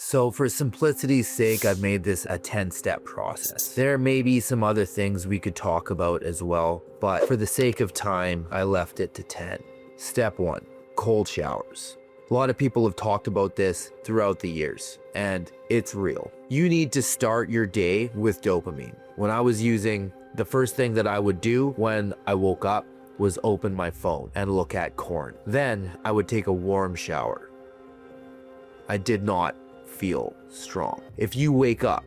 So for simplicity's sake, I've made this a 10-step process. There may be some other things we could talk about as well, but for the sake of time, I left it to 10. Step 1, cold showers. A lot of people have talked about this throughout the years, and it's real. You need to start your day with dopamine. When I was using, the first thing that I would do when I woke up was open my phone and look at corn. Then I would take a warm shower. I did not feel strong. If you wake up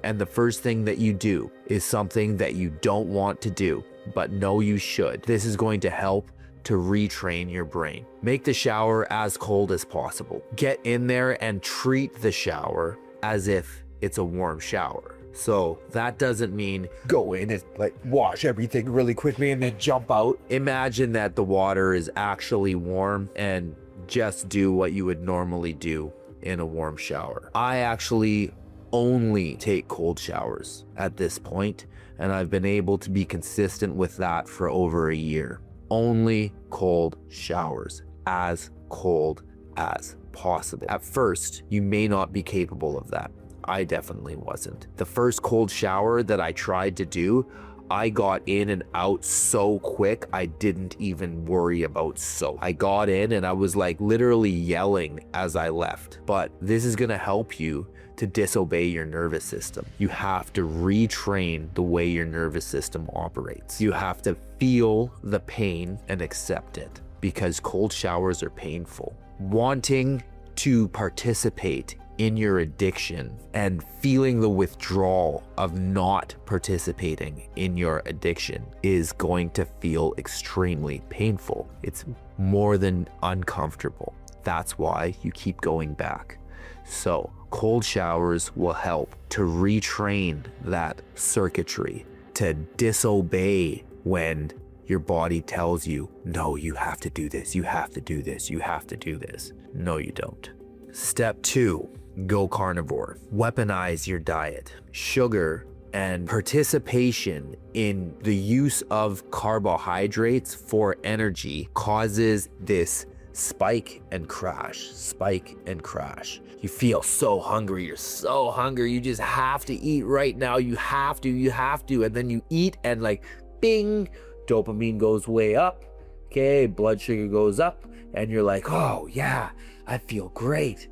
and the first thing that you do is something that you don't want to do, but know you should, this is going to help to retrain your brain. Make the shower as cold as possible. Get in there and treat the shower as if it's a warm shower. So that doesn't mean go in and like wash everything really quickly and then jump out. Imagine that the water is actually warm and just do what you would normally do in a warm shower. I actually only take cold showers at this point, and I've been able to be consistent with that for over a year. Only cold showers, as cold as possible. At first, you may not be capable of that. I definitely wasn't. The first cold shower that I tried to do, I got in and out so quick, I didn't even worry about soap. I got in and I was like literally yelling as I left. But this is gonna help you to disobey your nervous system. You have to retrain the way your nervous system operates. You have to feel the pain and accept it, because cold showers are painful. Wanting to participate in your addiction and feeling the withdrawal of not participating in your addiction is going to feel extremely painful. It's more than uncomfortable. That's why you keep going back. So cold showers will help to retrain that circuitry, to disobey when your body tells you, no, you have to do this, you have to do this, you have to do this. No, you don't. Step 2, go carnivore. Weaponize your diet. Sugar and participation in the use of carbohydrates for energy causes this spike and crash, spike and crash. You feel so hungry, you're so hungry, you just have to eat right now, you have to, and then you eat and like, bing, dopamine goes way up, okay, blood sugar goes up, and you're like, oh yeah, I feel great.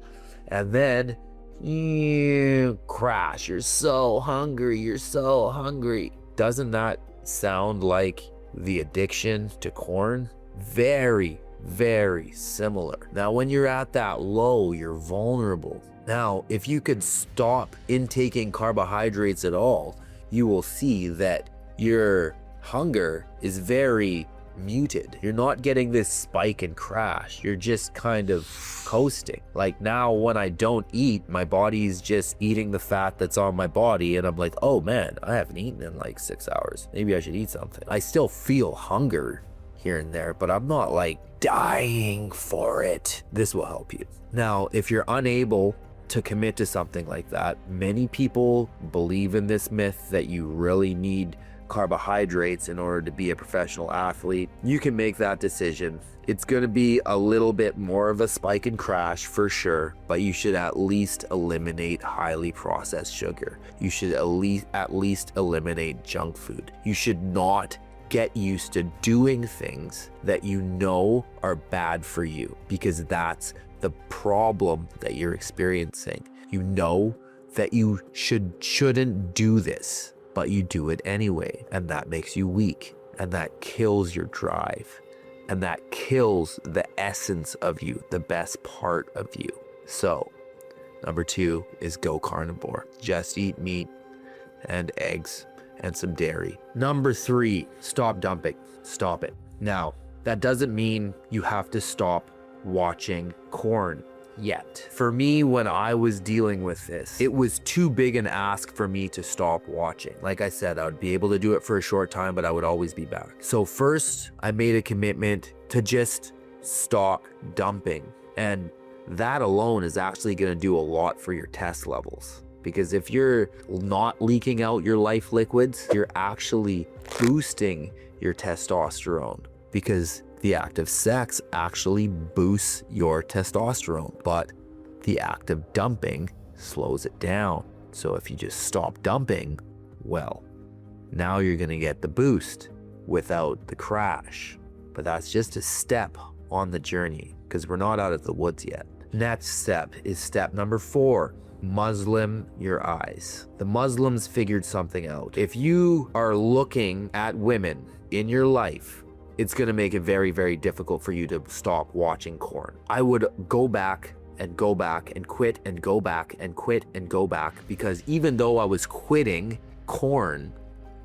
And then you crash, you're so hungry. Doesn't that sound like the addiction to corn? Very, very similar. Now, when you're at that low, you're vulnerable. Now, if you could stop intaking carbohydrates at all, you will see that your hunger is very muted. You're not getting this spike and crash. You're just kind of coasting. Like now when I don't eat, my body's just eating the fat that's on my body, and I'm like, oh man, I haven't eaten in like 6 hours. Maybe I should eat something. I still feel hunger here and there, but I'm not like dying for it. This will help you. Now, if you're unable to commit to something like that, many people believe in this myth that you really need carbohydrates in order to be a professional athlete. You can make that decision. It's going to be a little bit more of a spike and crash for sure, but you should at least eliminate highly processed sugar. You should at least eliminate junk food. You should not get used to doing things that you know are bad for you, because that's the problem that you're experiencing. You know that you shouldn't do this, but you do it anyway, and that makes you weak, and that kills your drive, and that kills the essence of you, the best part of you. So number 2 is go carnivore. Just eat meat and eggs and some dairy. Number 3, stop dumping. Stop it. Now, that doesn't mean you have to stop watching corn yet. For me, when I was dealing with this, it was too big an ask for me to stop watching. Like I said, I would be able to do it for a short time, but I would always be back. So first, I made a commitment to just stop dumping. And that alone is actually going to do a lot for your test levels. Because if you're not leaking out your life liquids, you're actually boosting your testosterone, because the act of sex actually boosts your testosterone, but the act of dumping slows it down. So if you just stop dumping, well, now you're going to get the boost without the crash. But that's just a step on the journey because we're not out of the woods yet. Next step is step number 4. Muslim your eyes. The Muslims figured something out. If you are looking at women in your life, it's going to make it very, very difficult for you to stop watching porn. I would go back and go back and quit and go back and quit and go back because even though I was quitting porn,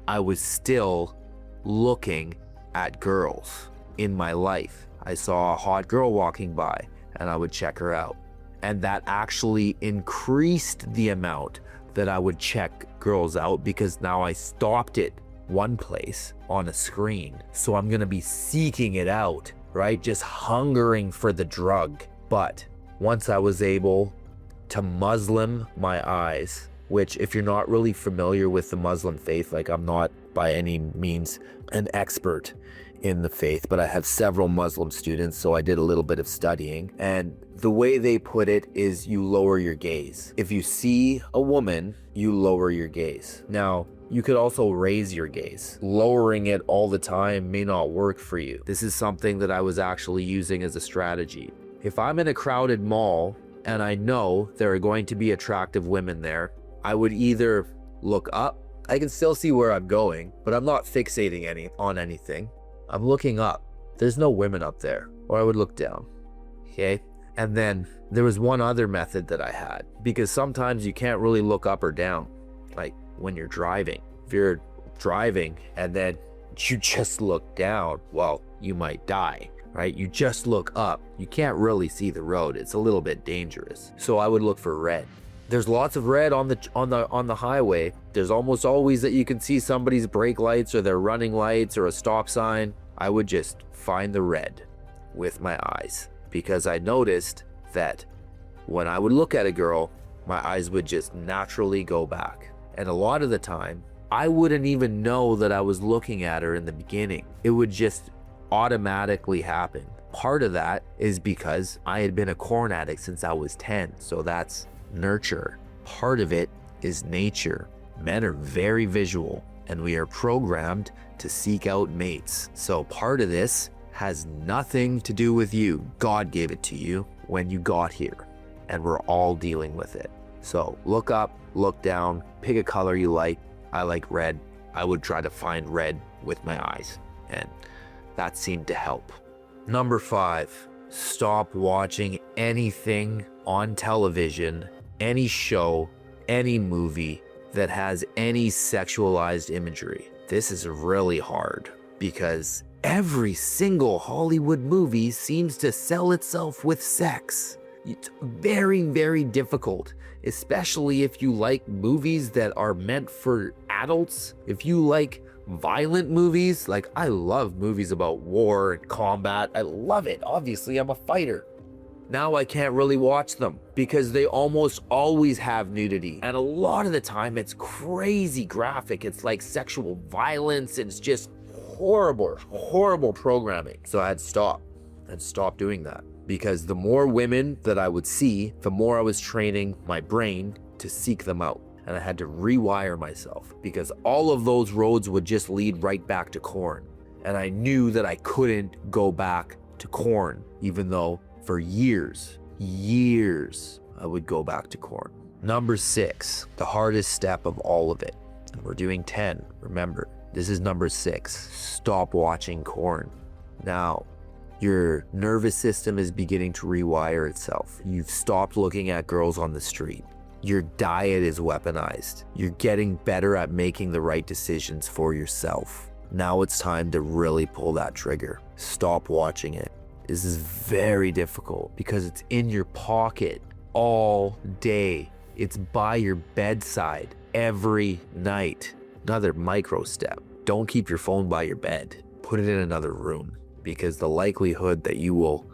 I was still looking at girls in my life. I saw a hot girl walking by and I would check her out. And that actually increased the amount that I would check girls out because now I stopped it one place on a screen. So I'm gonna be seeking it out, right? Just hungering for the drug. But once I was able to Muslim my eyes, which if you're not really familiar with the Muslim faith, like I'm not by any means an expert in the faith, but I have several Muslim students, so I did a little bit of studying. And the way they put it is you lower your gaze. If you see a woman, you lower your gaze. Now, you could also raise your gaze. Lowering it all the time may not work for you. This is something that I was actually using as a strategy. If I'm in a crowded mall and I know there are going to be attractive women there, I would either look up. I can still see where I'm going, but I'm not fixating on anything. I'm looking up. There's no women up there. Or I would look down. Okay? And then there was one other method that I had, because sometimes you can't really look up or down, like when you're driving. If you're driving and then you just look down, well, you might die, right? You just look up. You can't really see the road. It's a little bit dangerous. So I would look for red. There's lots of red on the highway. There's almost always that you can see somebody's brake lights or their running lights or a stop sign. I would just find the red with my eyes because I noticed that when I would look at a girl, my eyes would just naturally go back. And a lot of the time, I wouldn't even know that I was looking at her in the beginning. It would just automatically happen. Part of that is because I had been a corn addict since I was 10. So that's nurture. Part of it is nature. Men are very visual and we are programmed to seek out mates. So part of this has nothing to do with you. God gave it to you when you got here and we're all dealing with it. So look up, look down, pick a color you like. I like red. I would try to find red with my eyes and that seemed to help. Number 5, stop watching anything on television, any show, any movie that has any sexualized imagery. This is really hard because every single Hollywood movie seems to sell itself with sex. It's very, very difficult, especially if you like movies that are meant for adults. If you like violent movies, like I love movies about war and combat. I love it. Obviously, I'm a fighter. Now I can't really watch them because they almost always have nudity. And a lot of the time it's crazy graphic. It's like sexual violence. It's just horrible, horrible programming. So I had to stop doing that because the more women that I would see, the more I was training my brain to seek them out. And I had to rewire myself because all of those roads would just lead right back to corn. And I knew that I couldn't go back to corn, even though for years, I would go back to corn. Number 6, the hardest step of all of it. And we're doing 10, remember, this is number 6, stop watching corn. Now, your nervous system is beginning to rewire itself. You've stopped looking at girls on the street. Your diet is weaponized. You're getting better at making the right decisions for yourself. Now it's time to really pull that trigger. Stop watching it. This is very difficult because it's in your pocket all day. It's by your bedside every night. Another micro step. Don't keep your phone by your bed. Put it in another room because the likelihood that you will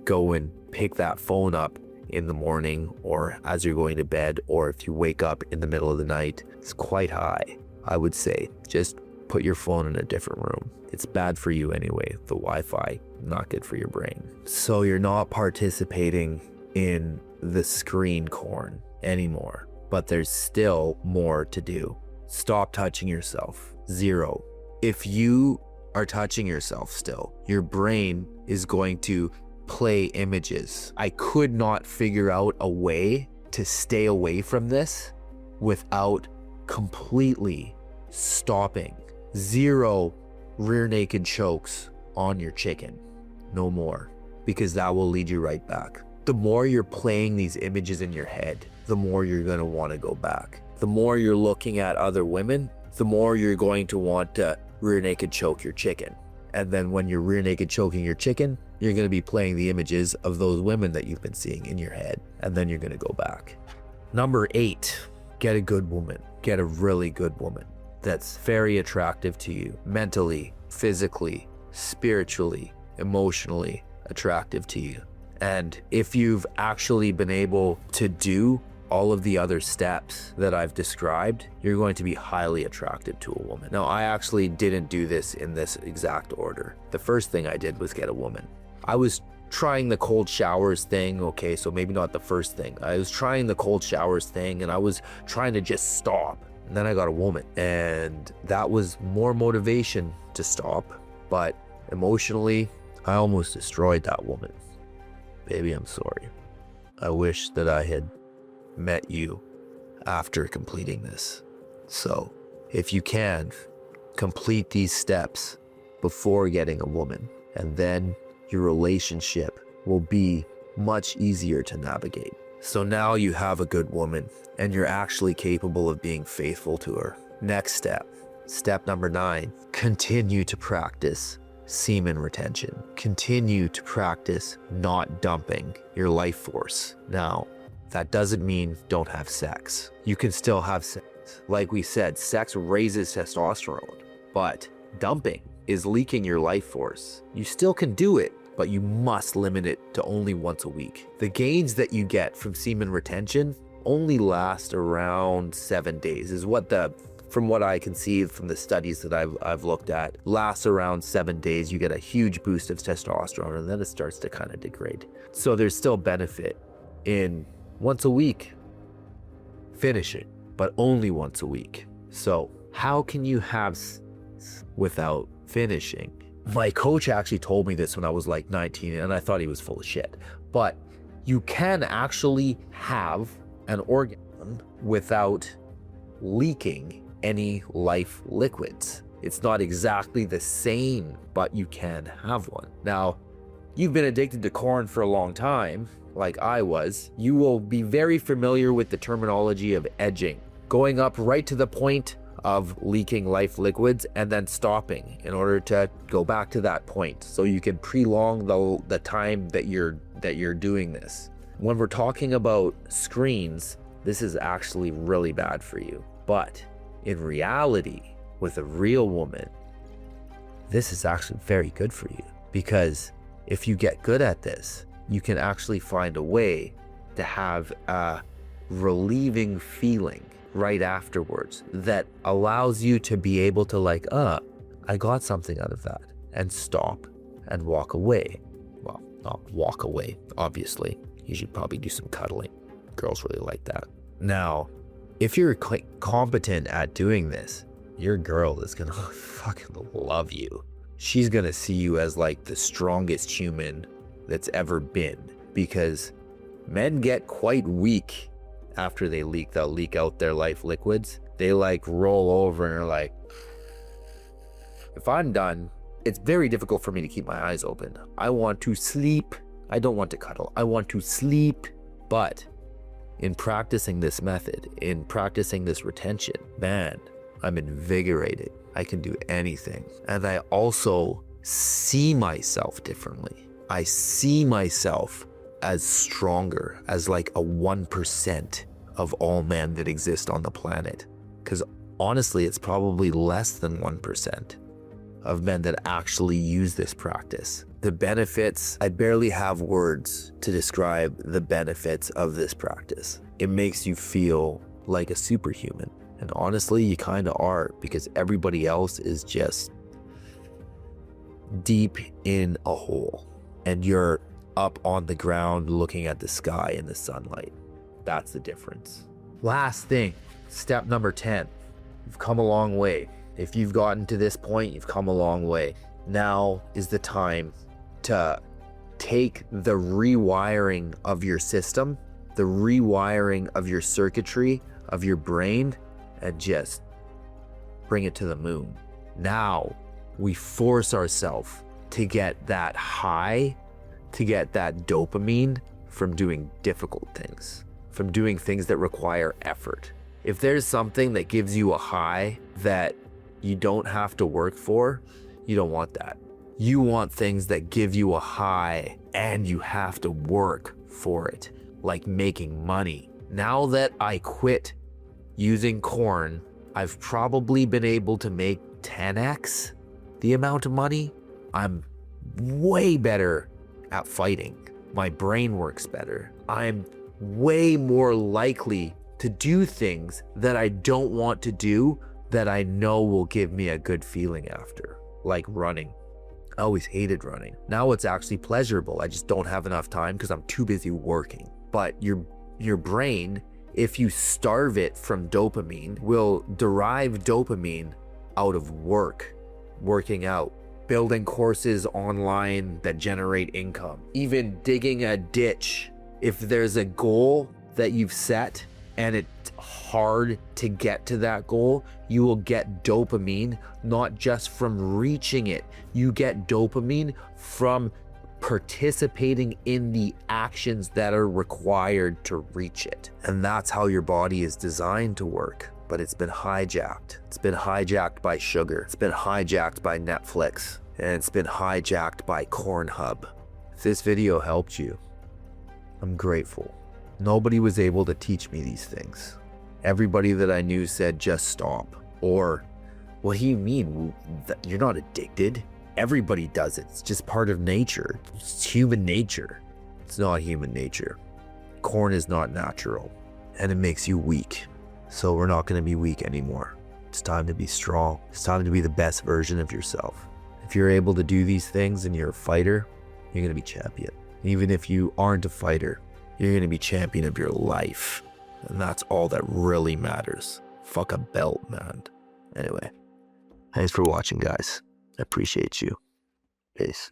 go and pick that phone up in the morning or as you're going to bed or if you wake up in the middle of the night is quite high. I would say just put your phone in a different room. It's bad for you anyway. The Wi-Fi, not good for your brain. So you're not participating in the screen corn. anymore, but there's still more to do. Stop touching yourself. 0. If you are touching yourself still, your brain is going to play images. I could not figure out a way to stay away from this without completely stopping. 0 rear naked chokes on your chicken. No more, because that will lead you right back. The more you're playing these images in your head, the more you're going to want to go back. The more you're looking at other women, the more you're going to want to rear naked choke your chicken. And then when you're rear naked choking your chicken, you're going to be playing the images of those women that you've been seeing in your head. And then you're going to go back. Number 8, get a good woman. Get a really good woman that's very attractive to you, mentally, physically, spiritually, emotionally attractive to you. And if you've actually been able to do all of the other steps that I've described, you're going to be highly attractive to a woman. Now, I actually didn't do this in this exact order. The first thing I did was get a woman. I was trying the cold showers thing. Okay, so maybe not the first thing. I was trying the cold showers thing, and I was trying to just stop. And then I got a woman, and that was more motivation to stop. But emotionally, I almost destroyed that woman. Baby, I'm sorry. I wish that I had met you after completing this. So if you can, complete these steps before getting a woman, and then your relationship will be much easier to navigate. So now you have a good woman and you're actually capable of being faithful to her. Next step, step number 9, continue to practice semen retention. Continue to practice not dumping your life force. Now, that doesn't mean don't have sex. You can still have sex. Like we said, sex raises testosterone, but dumping is leaking your life force. You still can do it, but you must limit it to only once a week. The gains that you get from semen retention only last around 7 days, is what from what I can see from the studies that I've looked at, lasts around 7 days. You get a huge boost of testosterone, and then it starts to kind of degrade. So there's still benefit in once a week, finish it, but only once a week. So how can you have sex without finishing? My coach actually told me this when I was like 19, and I thought he was full of shit. But you can actually have an orgasm without leaking any life liquids. It's not exactly the same, but you can have one. Now, you've been addicted to corn for a long time, like I was. You will be very familiar with the terminology of edging, going up right to the point of leaking life liquids and then stopping in order to go back to that point, so you can prolong the time that you're doing this. When we're talking about screens, this is actually really bad for you. But in reality, with a real woman, this is actually very good for you, because if you get good at this, you can actually find a way to have a relieving feeling right afterwards that allows you to be able to I got something out of that, and stop and walk away. Well, not walk away, obviously. You should probably do some cuddling. Girls really like that. Now, if you're competent at doing this, your girl is gonna fucking love you. She's gonna see you as like the strongest human that's ever been, because men get quite weak after they leak out their life liquids. They roll over and are like, if I'm done, it's very difficult for me to keep my eyes open. I want to sleep. I don't want to cuddle. I want to sleep. But in practicing this method, in practicing this retention, man, I'm invigorated. I can do anything. And I also see myself differently. I see myself as stronger, as like a 1% of all men that exist on the planet. Because honestly, it's probably less than 1% of men that actually use this practice. The benefits, I barely have words to describe the benefits of this practice. It makes you feel like a superhuman. And honestly, you kind of are, because everybody else is just deep in a hole. And you're up on the ground looking at the sky in the sunlight. That's the difference. Last thing, step number 10. You've come a long way. If you've gotten to this point, you've come a long way. Now is the time to take the rewiring of your system, the rewiring of your circuitry, of your brain, and just bring it to the moon. Now we force ourselves to get that high, to get that dopamine from doing difficult things, from doing things that require effort. If there's something that gives you a high that you don't have to work for, you don't want that. You want things that give you a high and you have to work for it, like making money. Now that I quit using corn, I've probably been able to make 10x the amount of money. I'm way better at fighting. My brain works better. I'm way more likely to do things that I don't want to do that I know will give me a good feeling after, like running. I always hated running. Now it's actually pleasurable. I just don't have enough time because I'm too busy working. But your brain, if you starve it from dopamine, will derive dopamine out of working out, building courses online that generate income, even digging a ditch. If there's a goal that you've set and it's hard to get to that goal, you will get dopamine, not just from reaching it. You get dopamine from participating in the actions that are required to reach it. And that's how your body is designed to work. But it's been hijacked. It's been hijacked by sugar. It's been hijacked by Netflix. And it's been hijacked by Cornhub. If this video helped you, I'm grateful. Nobody was able to teach me these things. Everybody that I knew said, just stop. Or, what do you mean? You're not addicted. Everybody does it. It's just part of nature. It's human nature. It's not human nature. Corn is not natural. And it makes you weak. So we're not going to be weak anymore. It's time to be strong. It's time to be the best version of yourself. If you're able to do these things and you're a fighter, you're going to be champion. Even if you aren't a fighter, you're going to be champion of your life. And that's all that really matters. Fuck a belt, man. Anyway, thanks for watching, guys. I appreciate you. Peace.